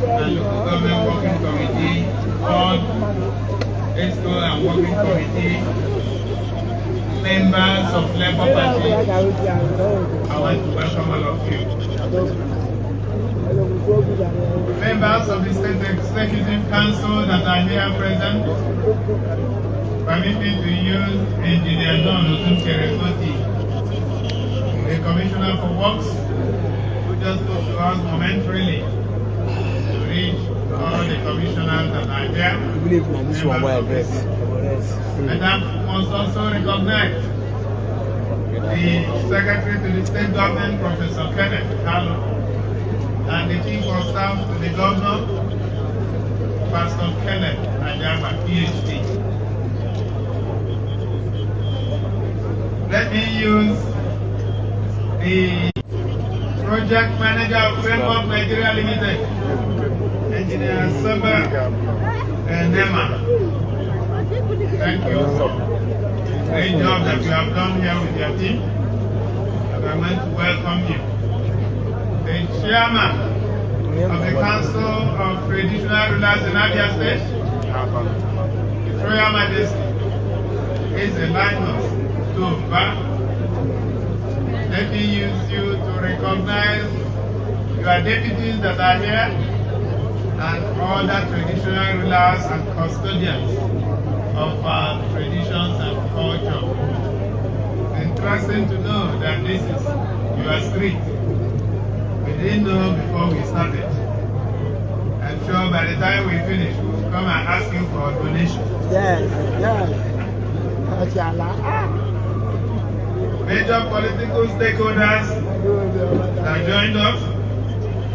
and Local Government Working Committee, Board, ESCO and Working Committee, members of Labour Party, I want to welcome all of you. Members of the State Executive Council that are here present, permit me to use Engineer Otti, the Commissioner for Works, who just spoke to us momentarily to reach all the commissioners that are here. And I must also recognize the Secretary to the State Government, Professor Kenneth Carlo, and the Chief of Staff to the Governor, Pastor Kenneth Ajama, PhD. Let me use the Project Manager of Framework Nigeria Limited, Engineer Saba Nema. Thank you for the great job that you have done here with your team. And I want to welcome you. The Chairman of the Council of Traditional Rulers in Abia State, His Royal Majesty, is a Linus Tumba. Let me use you to recognize your deputies that are here and other traditional rulers and custodians of our traditions and culture. Interesting to know that this is your street. We didn't know before we started. I'm sure by the time we finish, we'll come and ask you for a donation. Yes. Major political stakeholders that joined us,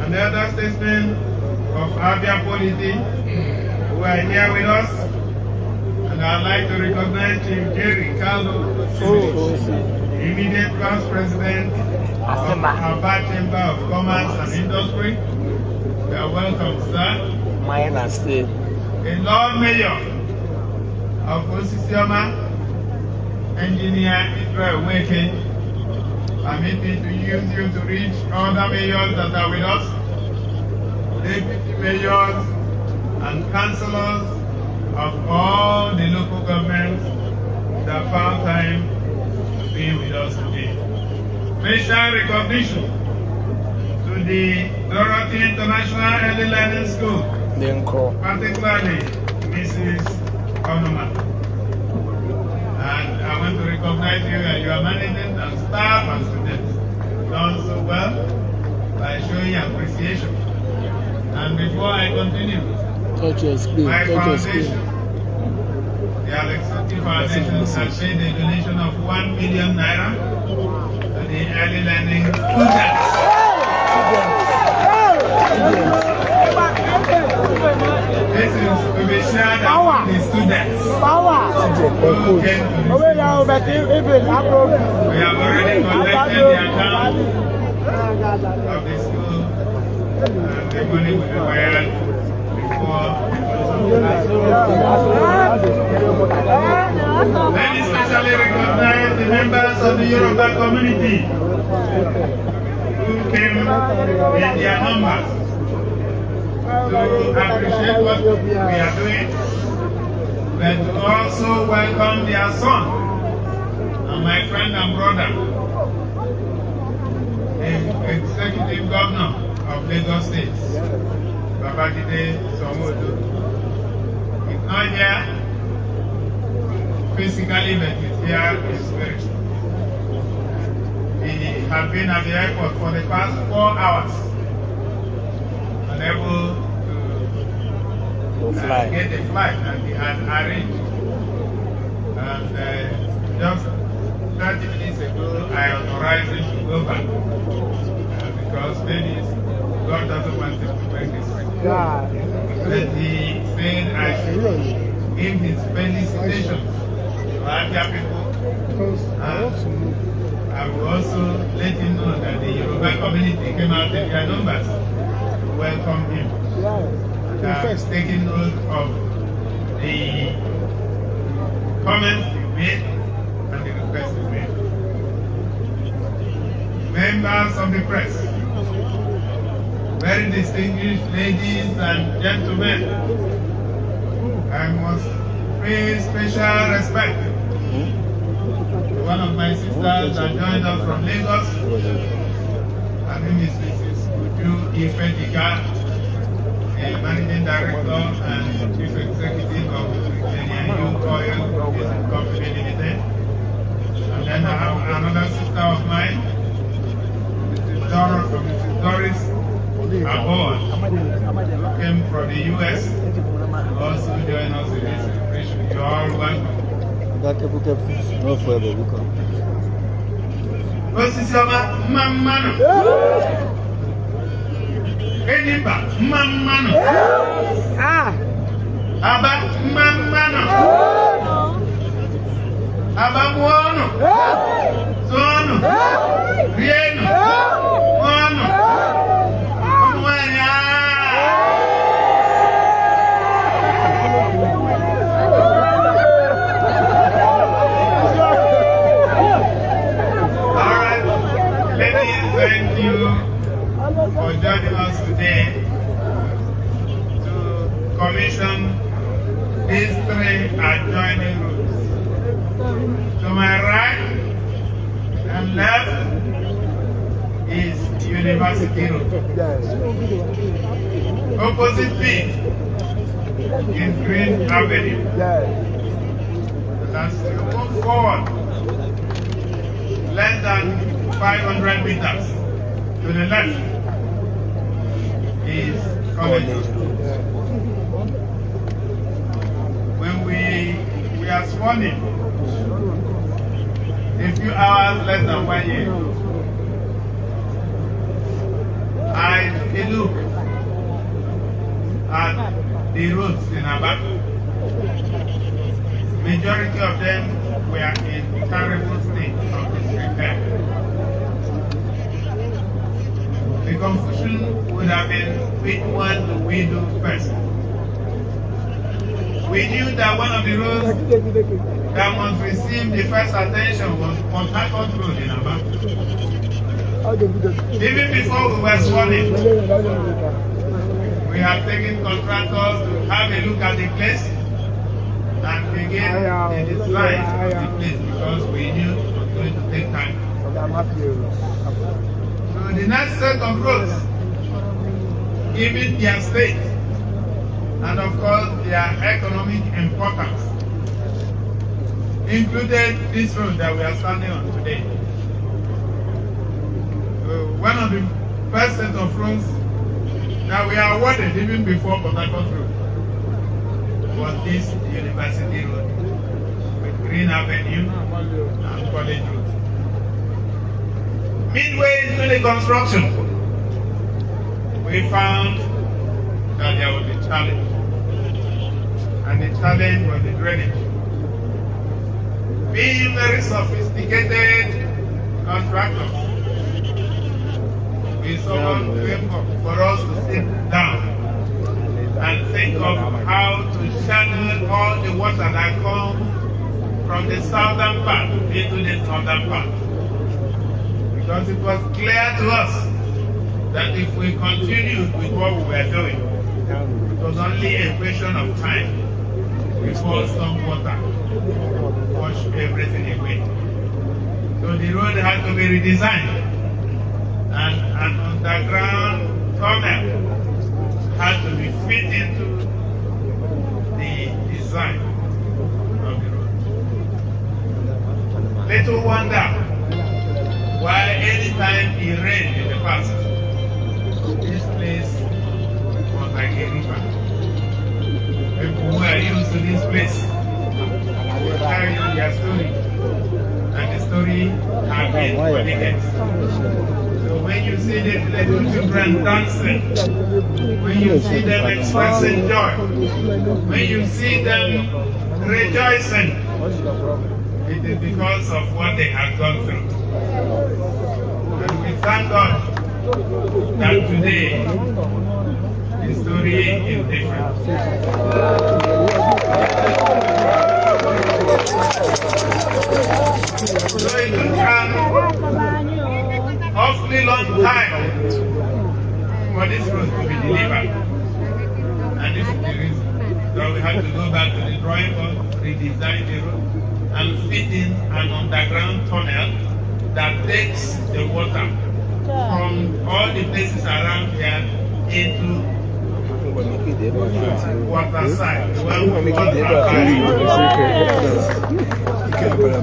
and the other statesmen of Abia polity who are here with us. And I'd like to recognize Chief Jerry Carlo, the immediate past president of Abia Chamber of Commerce and Industry. You are welcome, sir. The Lord Mayor of Osisioma, Engineer Israel Weke, permit me to use you to reach other mayors that are with us, deputy mayors and councillors of all the local governments that found time to be with us today. Special recognition to the Dorothy International Early Learning School, particularly Mrs. Onoma. And I want to recognize you and your management and staff and students done so well by showing appreciation. And before I continue, my foundation, the Alex Otti Foundation, has paid a donation of 1 million naira to the early learning students. This is to be shared among the students who came to the school. We have already collected the account of the school and the money will be wired before. Let me especially recognize the members of the Yoruba community who came in their numbers to appreciate what we are doing, but to also welcome their son and my friend and brother, the Executive Governor of Lagos State, Babajide Sanwo-Olu. He's not here physically, but he's here in spirit. He has been at the airport for the past 4 hours, unable to get a flight that he had arranged. And just 30 minutes ago, I authorized him to go back because maybe God doesn't want him to break his way. But he said I should give his felicitations to Abia people. I will also let him know that the Yoruba community came out in their numbers to welcome him. Taking note of the comments you made and the requests you made. Members of the press, very distinguished ladies and gentlemen, I must pay special respect to one of my sisters that joined us from Lagos. Her name is Mrs. Uju Ifediga, a managing director and chief executive of Kenya Youth Oil Company Limited. And then I have another sister of mine, Mrs. Doris Abia, who came from the US, also join us in this celebration. You are all welcome. No further, we come. Osisoma Mamano. Eniba Mamano. Aba Mamano. Aba Buono. Sono. Rieno. Buono. Omwanya. Thank you for joining us today to commission these three adjoining rooms. To my right and left is University Road. Opposite me is Green Avenue. As you move forward, less than 500 meters to the left is College. When we are sworn in, a few hours less than 1 year, I took a look at the roads in Abia. Majority of them were in terrible state of disrepair. The confusion would have been which one do we do first. We knew that one of the roads that must receive the first attention was Port Harcourt Road in Abia. Even before we were sworn in, we have taken contractors to have a look at the place and begin the design of the place because we knew it was going to take time. So the next set of roads, given their state and of course their economic importance, included this road that we are standing on today. One of the first set of roads that we are awarded even before Port Harcourt Road was this University Road with Green Avenue and College Road. Midway into the construction, we found that there was a challenge, and the challenge was the drainage. Being very sophisticated contractors, we summoned people for us to sit down and think of how to channel all the water that comes from the southern part into the northern part. Because it was clear to us that if we continued with what we were doing, it was only a question of time before some water washed everything away. So the road had to be redesigned, and an underground tunnel had to be fit into the design of the road. Little wonder why anytime it rained in the past, this place was like a river. People who are used to this place will tell you their story, and the story has been for decades. So when you see the little children dancing, when you see them expressing joy, when you see them rejoicing, it is because of what they have gone through. And we thank God that today the story is different. So it took an awfully long time for this road to be delivered. And this is the reason. So we had to go back to the drawing board, redesign the road, and fit in an underground tunnel that takes the water from all the places around here into water side. The one we call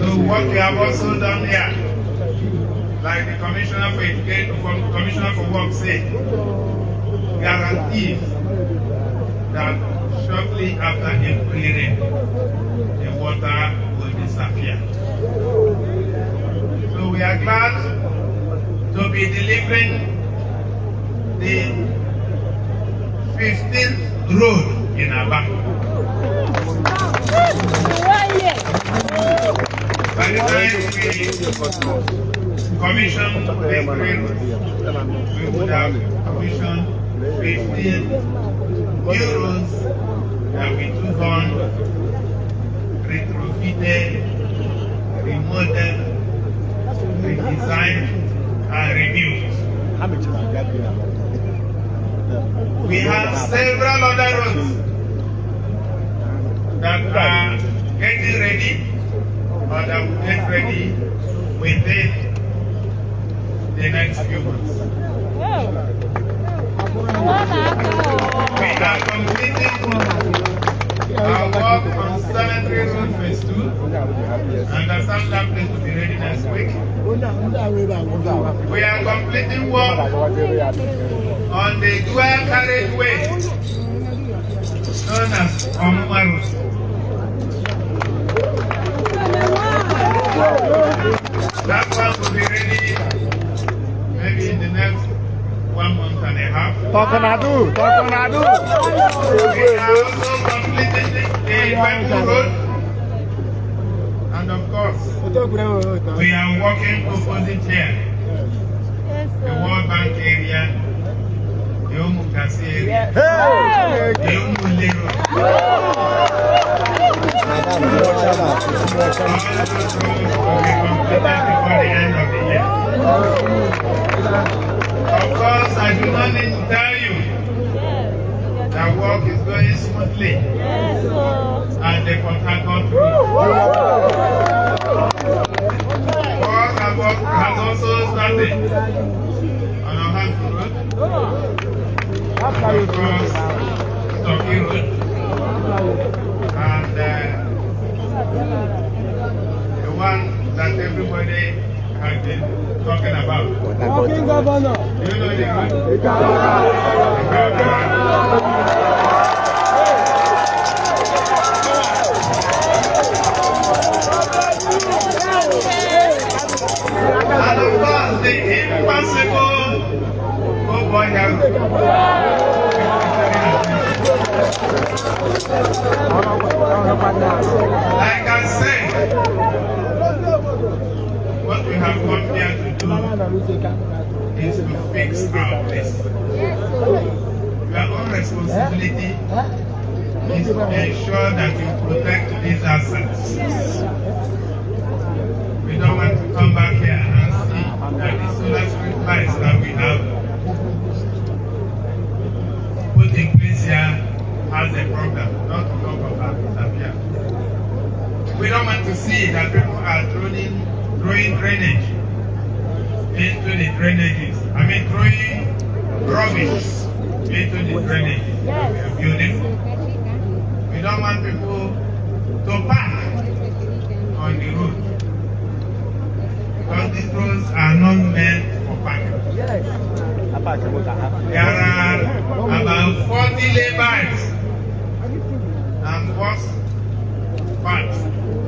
So what we have also done here, like the Commissioner for Education, Commissioner for Work said, guarantees that shortly after every rain, the water will disappear. So we are glad to be delivering the 15th road in Abia. By the time we commission this road, we would have commissioned 15 new roads that we took on, retrofitted, remodeled, redesigned, and renewed. We have several other roads that are getting ready or that will get ready within the next few months. We are completing our work on Cemetery Road Phase 2. Understand that place will be ready next week. We are completing work on the dual carriageway known as Omuma Road. That one will be ready maybe in the next 1 month and a half. We are also completing the Iwebu Road. And of course, we are working opposite here. The World Bank area, the Omukasi area, the Omule Road. Before the end of the year. Of course, I do not need to tell you that work is going smoothly and the contractor through. Work has also started on our hand road, across Turkey Road, and the one that everybody has been talking about. Talking governor. You know the road? And of course, the impossible boy health. Like I said, what we have come here to do is to fix our place. Your own responsibility is to ensure that you protect these assets. We don't want to come back here and see that the solar street lights that we have put in place here has a problem, not to talk about Abia. We don't want to see that people are throwing drainage into the drainages. I mean, throwing rubbish into the drainages that we are building. We don't want people to park on the road because these roads are not meant for parking. There are about 40 laybys and bus parks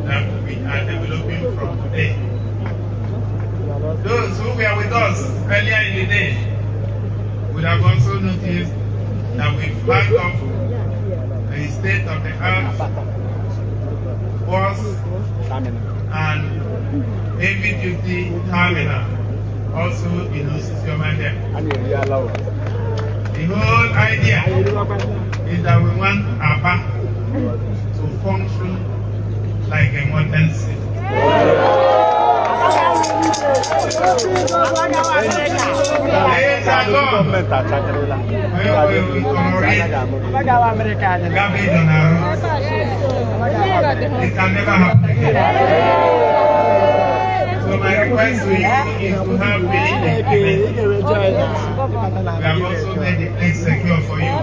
that we are developing from today. Those who were with us earlier in the day would have also noticed that we flagged off the state-of-the-art bus and heavy-duty terminal also in Osisioma here. The whole idea is that we want Abia to function like a modern city. Ladies and Lord, it can never happen again. So my request to you is to have faith in the we have also made the place secure for you.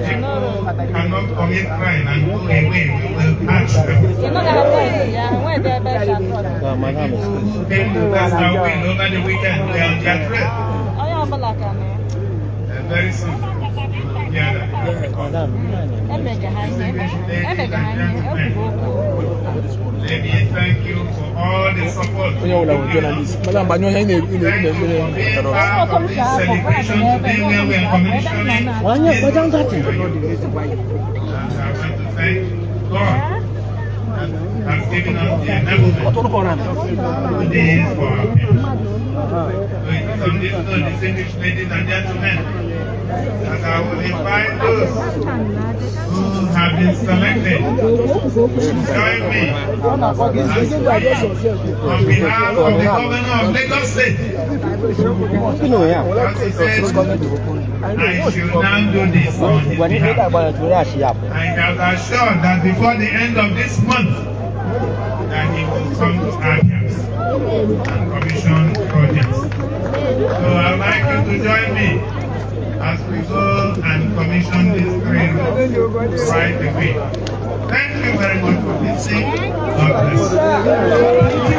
People cannot commit crime and go away. We will catch them. That's how we over the weekend. We are on their trail. And very soon, yeah, ladies, thank you for all the support. Thank you for being part of this celebration today where we are commissioning. And I want to thank God that has given us the enablement today for our people. So it is on this note, distinguished ladies and gentlemen, that I will invite those who have been selected to join me on behalf of the governor of Lagos State. As he says, I should now do this on his behalf. I am assured that before the end of this month, that he will come to Abia and commission projects. So I'd like you to join me as we go and commission this train right away. Thank you very much for listening. God bless you.